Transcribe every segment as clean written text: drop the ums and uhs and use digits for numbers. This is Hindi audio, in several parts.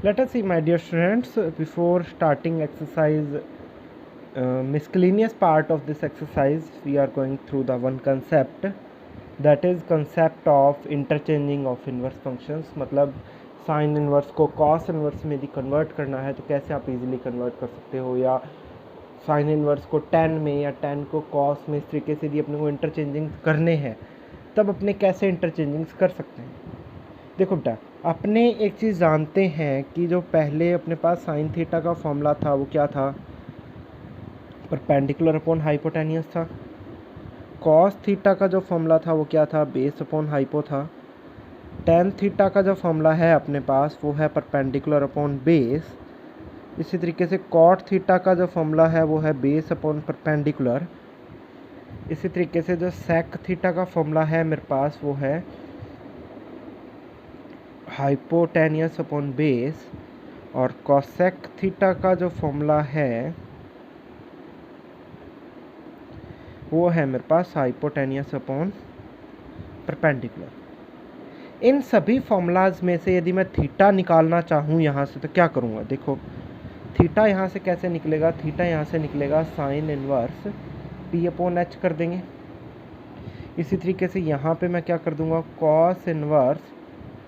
Let us see, my dear students, before starting exercise, miscellaneous part of this exercise, we are going through the one concept, that is concept of interchanging of inverse functions. मतलब साइन इन्वर्स को कॉस इन्वर्स में यदि कन्वर्ट करना है तो कैसे आप इजीली कन्वर्ट कर सकते हो, या साइन इन्वर्स को टेन में या टेन को कॉस में, इस तरीके से यदि अपने को इंटरचेंजिंग करने हैं तब अपने कैसे इंटरचेंजिंग कर सकते हैं। देखो बेटा, अपने एक चीज़ जानते हैं कि जो पहले अपने पास साइन थीटा का फॉर्मूला था वो क्या था, परपेंडिकुलर अपॉन हाइपोटेनियस था। कॉस थीटा का जो फॉर्मूला था वो क्या था, बेस अपॉन हाइपो था। टेन थीटा का जो फॉर्मूला है अपने पास वो है परपेंडिकुलर अपॉन बेस। इसी तरीके से कॉट थीटा का जो फॉर्मूला है वो है बेस अपॉन परपेंडिकुलर। इसी तरीके से जो सेक थीटा का फॉर्मूला है मेरे पास वो है हाइपोटेनियस अपॉन बेस, और कॉसेक थीटा का जो फॉर्मूला है वो है मेरे पास हाइपोटेनियस अपॉन परपेंडिकुलर। इन सभी फॉर्मूलाज में से यदि मैं थीटा निकालना चाहूँ यहाँ से तो क्या करूँगा, देखो थीटा यहाँ से कैसे निकलेगा, थीटा यहाँ से निकलेगा sign inverse P upon H कर देंगे। इसी तरीके से यहाँ पे मैं क्या कर दूँगा, cos inverse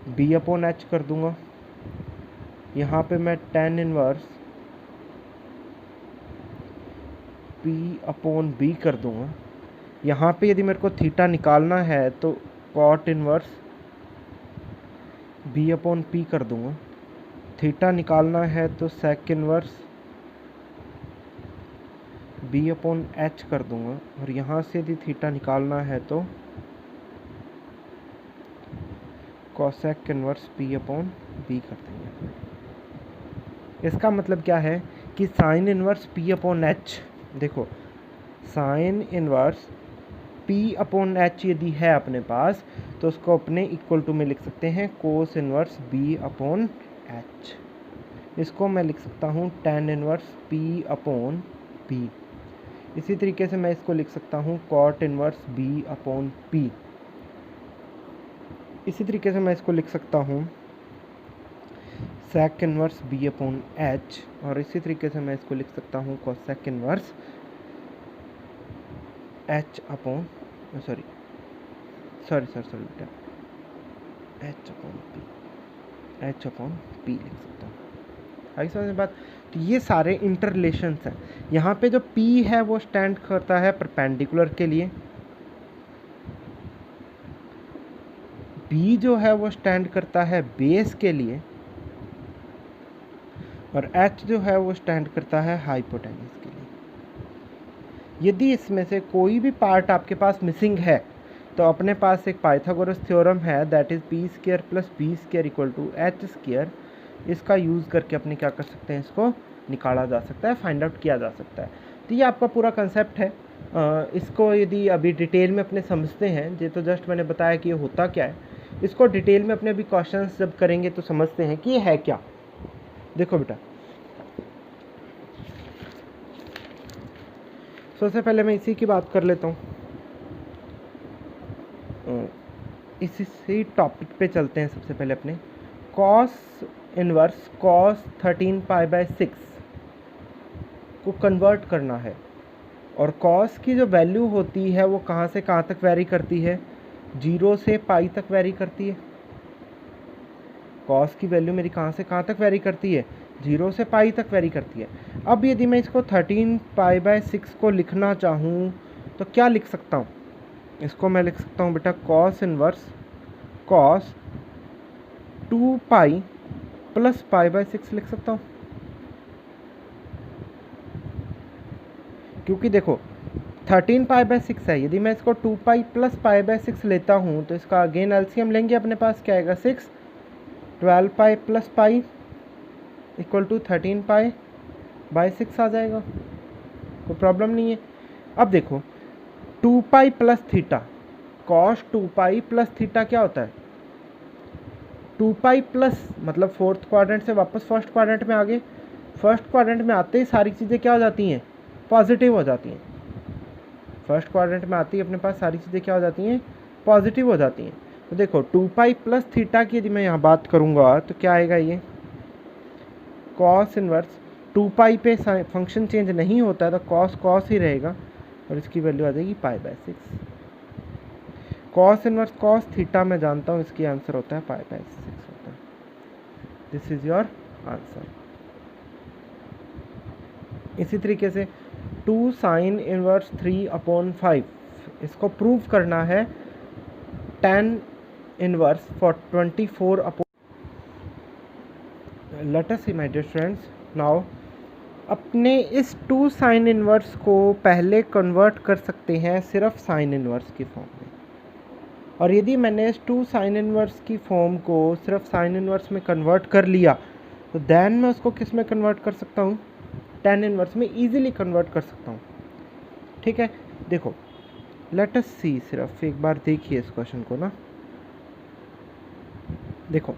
B upon H कर दूँगा। यहाँ पे मैं tan inverse P upon B कर दूँगा। यहाँ पे यदि मेरे को थीटा निकालना है तो cot inverse B upon P कर दूँगा। थीटा निकालना है तो sec inverse B upon H कर दूँगा, और यहाँ से यदि थीटा निकालना है तो cosec inverse P upon B कर देंगे। इसका मतलब क्या है कि sine inverse P upon H, देखो sine inverse P upon H यदि है अपने पास तो उसको अपने इक्वल टू में लिख सकते हैं cos inverse B upon H. इसको मैं लिख सकता हूँ tan inverse P upon P. इसी तरीके से मैं इसको लिख सकता हूँ cot inverse B upon P. इसी तरीके से मैं इसको लिख सकता हूँ sec inverse B upon H, और इसी तरीके से मैं इसको लिख सकता हूँ cosec inverse H upon sorry बेटा एच अपॉन पी लिख सकता हूँ। आई समझ में बात। तो ये सारे इंटर रिलेशंस हैं। यहाँ पे जो P है वो स्टैंड करता है परपेंडिकुलर के लिए, B जो है वो स्टैंड करता है बेस के लिए, और H जो है वो स्टैंड करता है हाइपोटेन्यूस के लिए। यदि इसमें से कोई भी पार्ट आपके पास मिसिंग है तो अपने पास एक पाइथागोरस थ्योरम है, that is P square plus B square equal to H square. इसका यूज़ करके अपने क्या कर सकते हैं, इसको निकाला जा सकता है, फाइंड आउट किया जा सकता है। तो ये आपका पूरा कंसेप्ट है। इसको यदि अभी डिटेल में अपने समझते हैं, ये तो जस्ट मैंने बताया कि ये होता क्या है, इसको डिटेल में अपने अभी क्वेश्चंस जब करेंगे तो समझते हैं कि ये है क्या। देखो बेटा, सबसे पहले मैं इसी की बात कर लेता हूँ, इसी टॉपिक पे चलते हैं। सबसे पहले अपने cos inverse cos 13 pi by 6 को कन्वर्ट करना है, और कॉस की जो वैल्यू होती है वो कहाँ से कहाँ तक वेरी करती है, 0 से पाई तक वेरी करती है। कॉस की वैल्यू मेरी कहाँ से कहाँ तक वेरी करती है, 0 से पाई तक वेरी करती है। अब यदि मैं इसको 13 पाई बाय 6 को लिखना चाहूँ तो क्या लिख सकता हूँ, इसको मैं लिख सकता हूँ बेटा cos inverse cos 2 pi plus pi by 6 लिख सकता हूँ। क्योंकि देखो 13 पाई बाय 6 है, यदि मैं इसको 2 पाई प्लस पाई बाय 6 लेता हूँ तो इसका अगेन एलसीएम लेंगे, अपने पास क्या आएगा 6, 12 pi plus pi equal to 13 pi by 6 आ जाएगा, कोई प्रॉब्लम नहीं है। अब देखो 2 pi plus theta, cos 2 pi plus theta क्या होता है, 2 पाई प्लस मतलब फोर्थ क्वाड्रेंट से वापस फर्स्ट क्वाड्रेंट में आ गए। फर्स्ट क्वाड्रेंट में आते ही सारी चीज़ें क्या हो जाती हैं, पॉजिटिव हो जाती हैं। फर्स्ट क्वाड्रेंट में आती है अपने पास सारी चीज़ें क्या हो जाती हैं, पॉजिटिव हो जाती हैं। तो देखो 2 पाई प्लस थीटा की यदि मैं यहाँ बात करूँगा तो क्या आएगा, ये कॉस इनवर्स 2 पाई पे फंक्शन चेंज नहीं होता है तो कॉस कॉस ही रहेगा और इसकी वैल्यू आ जाएगी π/6। कॉस इनवर्स कॉस थीटा मैं जानता हूँ, इसकी आंसर होता है π/6 होता है। This is your answer. इसी तरीके से 2 sin इनवर्स 3/5, इसको प्रूव करना है tan inverse for 24 let us see my dear friends now अपने इस 2 sin इनवर्स को पहले कन्वर्ट कर सकते हैं सिर्फ sin इनवर्स की फॉर्म में, और यदि मैंने इस 2 sin इनवर्स की फॉर्म को सिर्फ sin इनवर्स में कन्वर्ट कर लिया तो देन मैं उसको किस में कन्वर्ट कर सकता हूँ, tan इनवर्स में ईजिली कन्वर्ट कर सकता हूँ। ठीक है, देखो लेट अस सी, सिर्फ एक बार देखिए इस क्वेश्चन को ना। देखो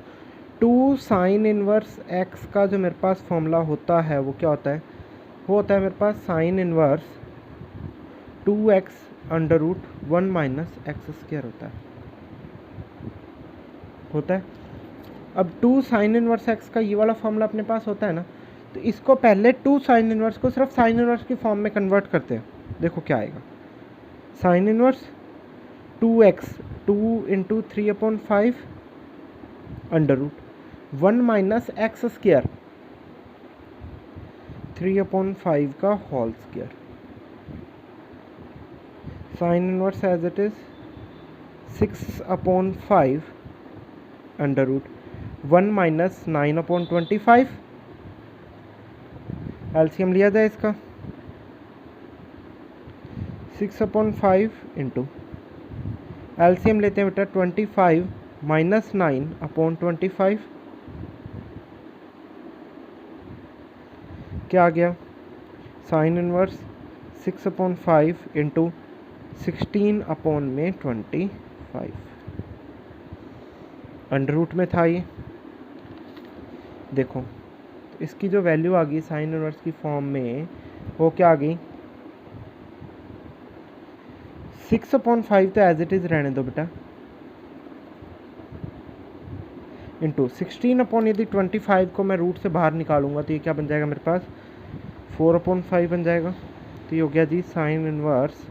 2 sin इनवर्स x का जो मेरे पास फॉर्मूला होता है वो क्या होता है, वो होता है मेरे पास sin इनवर्स 2x √1 - x² होता है। अब 2 sin इनवर्स x का ये वाला फॉर्मूला अपने पास होता है ना, तो इसको पहले 2 sin इनवर्स को सिर्फ sin इनवर्स की फॉर्म में कन्वर्ट करते हैं। देखो क्या आएगा, sin इनवर्स 2x 2 × 3/5 √1 - x² 3/5 का whole square, sin inverse as it is 6/5 √1 - 9/25। LCM लिया जाए इसका, 6/5 इंटू एलसीएम लेते हैं बेटा 25 - 9/25 क्या आ गया, sin inverse 6/5 into 16/25 under root में था ये। देखो इसकी जो वैल्यू आ गई sin इनवर्स की फॉर्म में वो क्या आ गई, 6/5 तो एज इट इज़ रहने दो बेटा, इंटू 16/25 को मैं रूट से बाहर निकालूंगा तो ये क्या बन जाएगा मेरे पास, 4/5 बन जाएगा। तो ये हो गया जी sin इनवर्स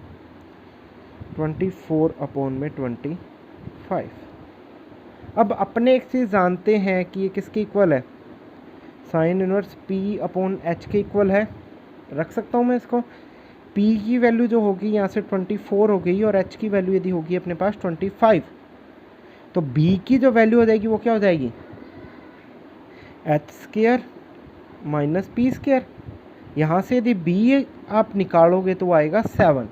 24/25। अब अपने एक चीज़ जानते हैं कि ये किसके इक्वल है, sin इनवर्स P/H के इक्वल है। रख सकता हूँ मैं इसको, P की वैल्यू जो होगी यहाँ से 24 हो गई और H की वैल्यू यदि होगी अपने पास 25, तो B की जो वैल्यू हो जाएगी वो क्या हो जाएगी, h² - p²। यहाँ से यदि B आप निकालोगे तो वो आएगा 7,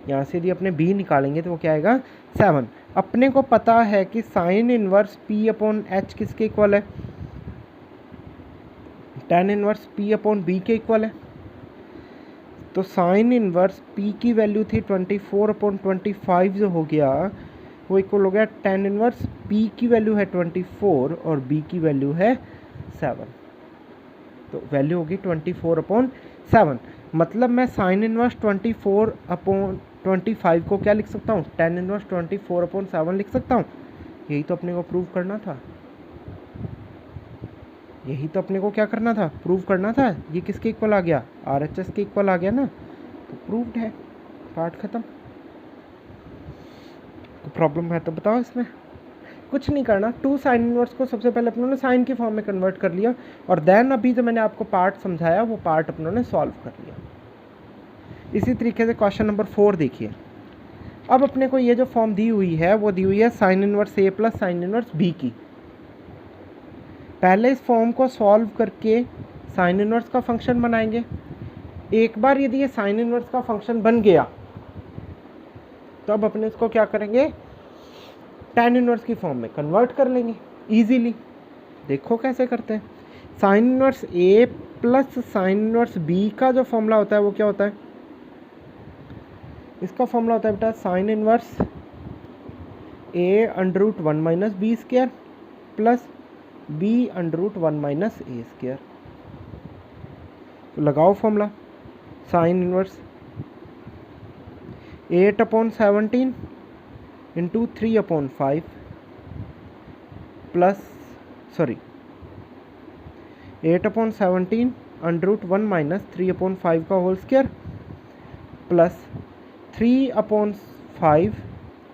यहाँ से यदि अपने B निकालेंगे तो वो क्या आएगा 7। अपने को पता है कि sin इनवर्स P/H किसके इक्वल है, tan इनवर्स P/B के इक्वल है। तो sin इनवर्स P की वैल्यू थी 24/25 जो हो गया वो इक्वल हो गया tan इनवर्स P की वैल्यू है 24 और B की वैल्यू है 7, तो वैल्यू होगी 24/7। मतलब मैं sin इनवर्स 24/25 को क्या लिख सकता हूँ, tan इनवर्स 24/7 लिख सकता हूँ। यही तो अपने को प्रूव करना था, यही तो अपने को क्या करना था, प्रूव करना था। ये किसके इक्वल आ गया, RHS के इक्वल आ गया ना, तो प्रूव्ड है, पार्ट खत्म। तो प्रॉब्लम है तो बताओ, इसमें कुछ नहीं करना। 2 sin इनवर्स को सबसे पहले अपनों ने साइन की फॉर्म में कन्वर्ट कर लिया और देन अभी जो मैंने आपको पार्ट समझाया वो पार्ट अपनों ने सॉल्व कर लिया। इसी तरीके से क्वेश्चन नंबर 4 देखिए। अब अपने को ये जो फॉर्म दी हुई है वो दी हुई है sin inverse A plus sin inverse B की। पहले इस फॉर्म को सॉल्व करके sin इनवर्स का फंक्शन बनाएंगे। एक बार यदि ये sin इनवर्स का फंक्शन बन गया तो अब अपने इसको क्या करेंगे, tan इनवर्स की फॉर्म में कन्वर्ट कर लेंगे इजीली। देखो कैसे करते हैं। sin inverse A plus sin inverse B का जो फॉर्मूला होता है वो क्या होता है, इसका फॉर्मूला होता है बेटा sin inverse A √1 - b² plus B √1 - a²। तो लगाओ formula, sin inverse 8/17 into 3/5 plus 8/17 √1 minus 3/5 का whole square plus 3/5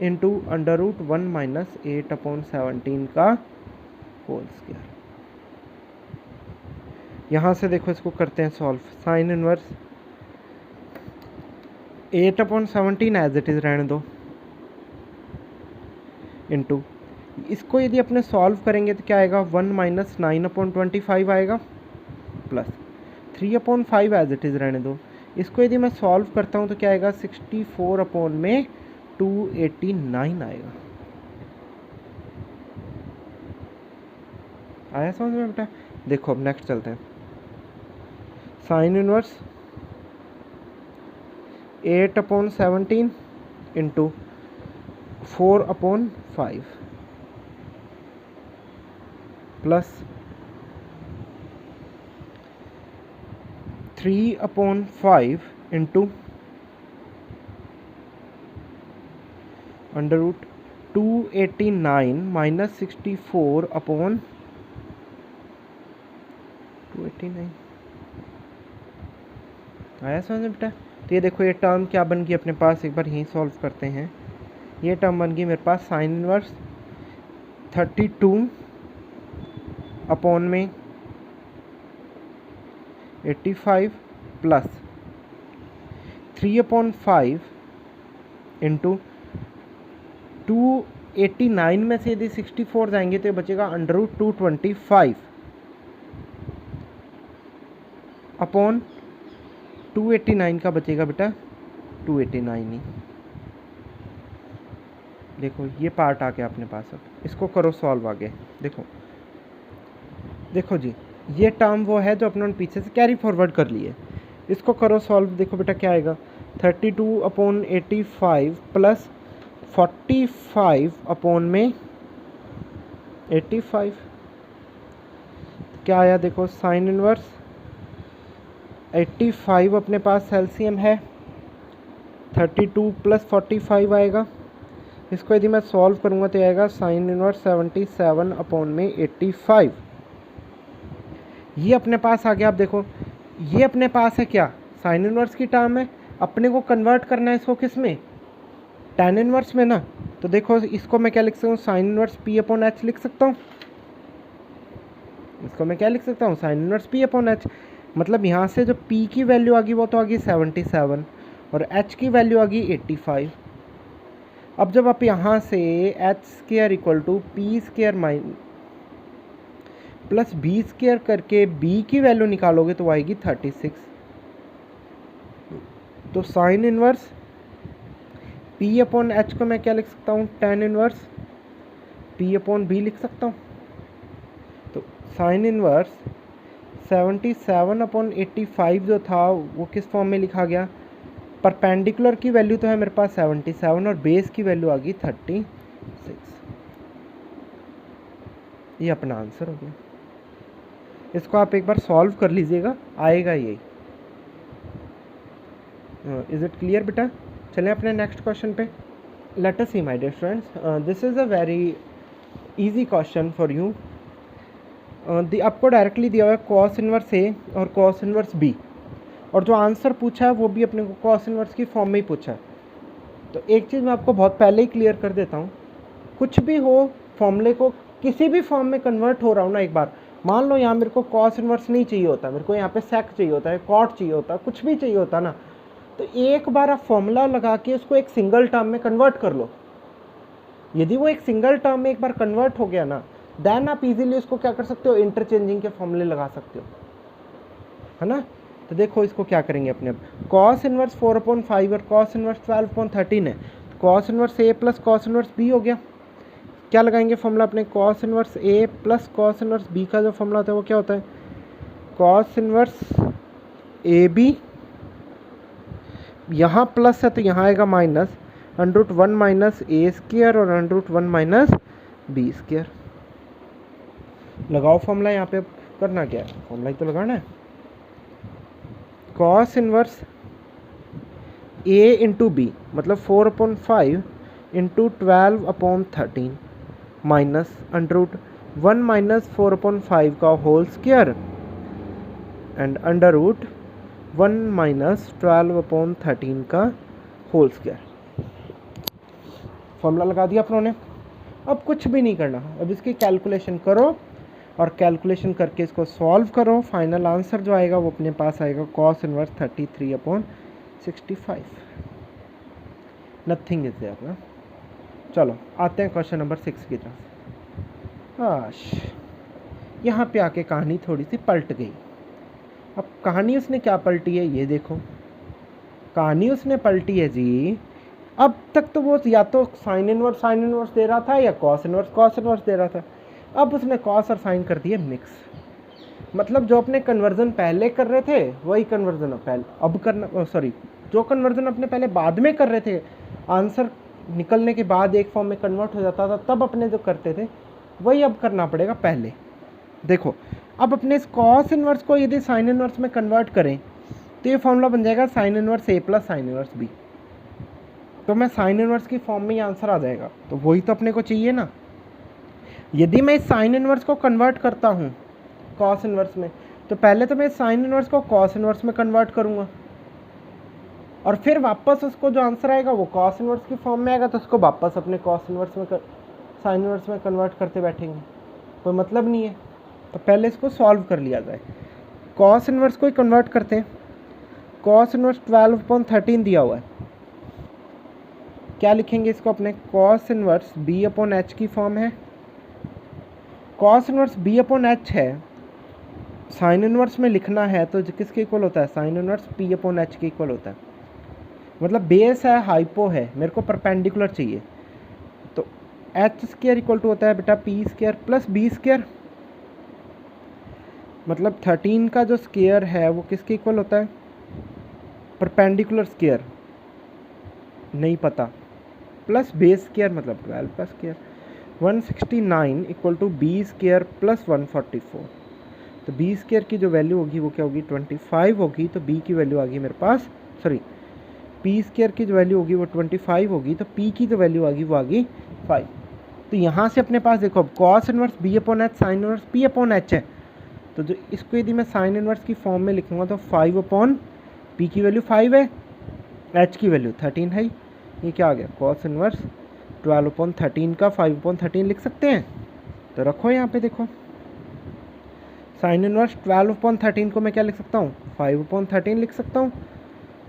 into √1 minus 8/17 का होल स्क्वायर। यहाँ से देखो इसको करते हैं solve. Sine inverse 8/17 as it is रहने दो, इंटू इसको यदि अपने सॉल्व करेंगे तो क्या आएगा 1 माइनस 9/25 आएगा प्लस 3/5 एज इट इज़ रहने दो। इसको यदि मैं सॉल्व करता हूँ तो क्या आएगा 64/289 आएगा। आया समझ में बेटा? देखो अब नेक्स्ट चलते हैं। Sign inverse 8/17 into 4/5 plus 3/5 into √289 minus 64/289। आया समझ में बेटा? तो ये देखो ये टर्म क्या बन गई अपने पास, एक बार यहीं सॉल्व करते हैं। ये टर्म बन गई मेरे पास साइन इनवर्स 32/85 प्लस 3/5 इंटू 289 में से यदि 64 जाएंगे तो ये बचेगा √225 अपॉन 289 का बचेगा बेटा 289 ही। देखो ये पार्ट आ गया अपने पास। अब इसको करो सॉल्व आगे। देखो जी ये टर्म वो है जो अपने पीछे से कैरी फॉरवर्ड कर लिए। इसको करो सॉल्व। देखो बेटा क्या आएगा 32/85 प्लस 45/85 क्या आया? देखो साइन इनवर्स 85 अपने पास एलसीएम है, 32 प्लस 45 आएगा। इसको यदि मैं सॉल्व करूँगा तो आएगा साइन इनवर्स 77/85। ये अपने पास आ गया। आप देखो ये अपने पास है क्या, साइन इनवर्स की टर्म है। अपने को कन्वर्ट करना है इसको किस में, tan इनवर्स में ना। तो देखो इसको मैं क्या लिख सकता हूँ, साइन इनवर्स P/H लिख सकता हूँ। इसको मैं क्या लिख सकता हूँ, साइन इनवर्स P/H। मतलब यहाँ से जो P की वैल्यू आ गई वो तो आ गई 77 और H की वैल्यू आ गई 85। अब जब आप यहाँ से h² = p² mine plus b² करके b की वैल्यू निकालोगे तो आएगी 36। तो साइन इनवर्स P/H को मैं क्या लिख सकता हूँ, tan इनवर्स P/B लिख सकता हूँ। तो साइन इनवर्स 77/85 जो था वो किस फॉर्म में लिखा गया, परपेंडिकुलर की वैल्यू तो है मेरे पास 77 और बेस की वैल्यू आ गई 36। ये अपना आंसर हो गया। इसको आप एक बार सॉल्व कर लीजिएगा, आएगा यही। इज़ इट क्लियर बेटा? चलें अपने नेक्स्ट क्वेश्चन पे। Let us see my dear students, this is a very easy question for you. आपको डायरेक्टली दिया हुआ है cos इनवर्स A और cos इनवर्स B, और जो आंसर पूछा है वो भी अपने को cos इनवर्स की फॉर्म में ही पूछा है। तो एक चीज़ मैं आपको बहुत पहले ही क्लियर कर देता हूँ, कुछ भी हो फॉर्मूले को किसी भी फॉर्म में कन्वर्ट हो रहा हूँ ना, एक बार मान लो यहाँ मेरे को cos इनवर्स नहीं चाहिए होता, मेरे को यहाँ पे sec चाहिए होता है, cot चाहिए होता है, कुछ भी चाहिए होता ना, तो एक बार आप फॉर्मूला लगा के उसको एक सिंगल टर्म में कन्वर्ट कर लो। यदि वो एक सिंगल टर्म में एक बार कन्वर्ट हो गया ना, देन आप इजीली उसको क्या कर सकते हो, इंटरचेंजिंग के फॉर्मूले लगा सकते हो, है ना। तो देखो इसको क्या करेंगे अपने, अब cos इनवर्स 4/5 और cos इनवर्स 12/13 है, तो cos inverse A plus cos inverse B हो गया। क्या लगाएंगे फॉर्मूला अपने, cos inverse A plus cos inverse B का जो फॉर्मूला होता है वो क्या होता है, cos इनवर्स AB, यहाँ प्लस है तो यहाँ आएगा माइनस √1 माइनस A² और √1 माइनस B²। लगाओ फॉर्मूला। यहाँ पे करना क्या है, फॉर्मूला ही तो लगाना है। cos inverse A into B मतलब 4/5 इंटू 12/13 माइनस √1 माइनस 4/5 का whole square and under root 1 minus 12/13 का होल स्क्वायर। फॉर्मूला लगा दिया अपनों ने। अब कुछ भी नहीं करना, अब इसकी कैलकुलेशन करो और कैलकुलेशन करके इसको सॉल्व करो। फाइनल आंसर जो आएगा वो अपने पास आएगा cos inverse 33/65। Nothing is there ना। चलो आते हैं क्वेश्चन नंबर 6 की तरफ। यहाँ पे आके कहानी थोड़ी सी पलट गई। अब कहानी उसने क्या पलटी है ये देखो। कहानी उसने पलटी है जी, अब तक तो वो या तो साइन इनवर्स दे रहा था या कॉस इनवर्स दे रहा था। अब उसने कॉस और साइन कर दिए मिक्स। मतलब जो अपने कन्वर्जन पहले कर रहे थे वही कन्वर्जन अब करना, जो कन्वर्जन अपने पहले बाद में कर रहे थे, आंसर निकलने के बाद एक फॉर्म में कन्वर्ट हो जाता था, तब अपने जो करते थे वही अब करना पड़ेगा पहले। देखो अब अपने इस कॉस इनवर्स को यदि साइन इनवर्स में कन्वर्ट करें तो ये फॉर्मूला बन जाएगा sign inverse A plus sine inverse B. तो मैं साइन इनवर्स की फॉर्म में ही आंसर आ जाएगा, तो वही तो अपने को चाहिए ना। यदि मैं इस साइन इनवर्स को कन्वर्ट करता हूँ कॉस इनवर्स में, तो पहले तो मैं साइन इनवर्स को कॉस इनवर्स में कन्वर्ट करूँगा और फिर वापस उसको जो आंसर आएगा वो कॉस इनवर्स की फॉर्म में आएगा, तो उसको वापस अपने कॉस इनवर्स में साइन इनवर्स में कन्वर्ट करते बैठेंगे, कोई मतलब नहीं है। तो पहले इसको सॉल्व कर लिया जाए। कॉस इनवर्स को ही कन्वर्ट करते हैं। कॉस इनवर्स 12/13 दिया हुआ है, क्या लिखेंगे इसको अपने? कॉस इनवर्स b/h की फॉर्म है। कॉस इनवर्स b/h है, साइन इनवर्स में लिखना है तो किसके इक्वल होता है? साइन इनवर्स p/h के इक्वल होता है। मतलब बेस है, हाइपो है, मेरे को परपेंडिकुलर चाहिए, तो h² इक्वल टू होता है बेटा p² प्लस b²। मतलब 13 का जो स्क्वायर है वो किसके इक्वल होता है? परपेंडिकुलर स्क्वायर नहीं पता, प्लस बेस स्क्वायर मतलब 12 का square. 169 equal to b² plus 144। तो b² की जो वैल्यू होगी वो क्या होगी? 25 होगी। तो b की वैल्यू आ गई मेरे पास, p² की जो वैल्यू होगी वो 25 होगी, तो p की जो वैल्यू आ गई वो आ गई 5। तो यहाँ से अपने पास देखो अब cos inverse b/h sine inverse p/h है, तो जो इसको यदि मैं साइन इनवर्स की फॉर्म में लिखूँगा तो 5/p की वैल्यू 5 है, h की वैल्यू 13 है। ये क्या आ गया? कॉस इनवर्स 12/13 का 5/13 लिख सकते हैं। तो रखो यहाँ पे देखो, साइन इनवर्स 12/13 को मैं क्या लिख सकता हूँ? 5/13 लिख सकता हूँ।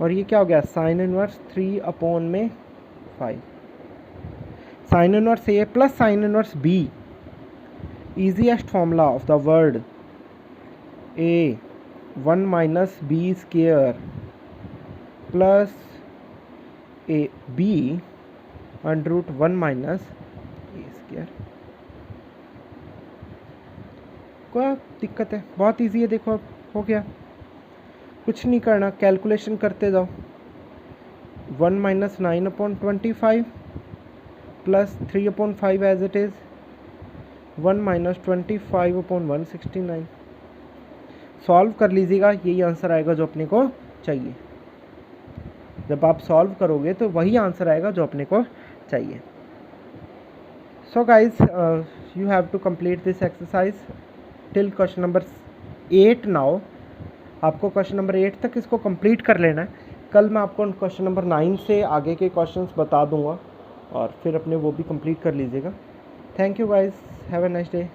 और ये क्या हो गया? Sine inverse 3/5। Sine inverse A plus sine inverse B, easiest formula of the world A 1 माइनस b² plus A B under root 1 minus a²। क्या दिक्कत है? बहुत इजी है। देखो अब हो गया, कुछ नहीं करना, कैलकुलेशन करते जाओ। 1 minus 9/25 plus 3/5 as it is, 1 minus 25/169। Solve कर लीजिएगा, यही आंसर आएगा जो अपने को चाहिए। जब आप सॉल्व करोगे तो वही आंसर आएगा जो अपने को चाहिए। So guys you have to complete this exercise till question number 8 now. आपको क्वेश्चन नंबर 8 तक इसको कंप्लीट कर लेना है। कल मैं आपको क्वेश्चन नंबर 9 से आगे के क्वेश्चंस बता दूंगा और फिर अपने वो भी कंप्लीट कर लीजिएगा। Thank you guys, have a nice day.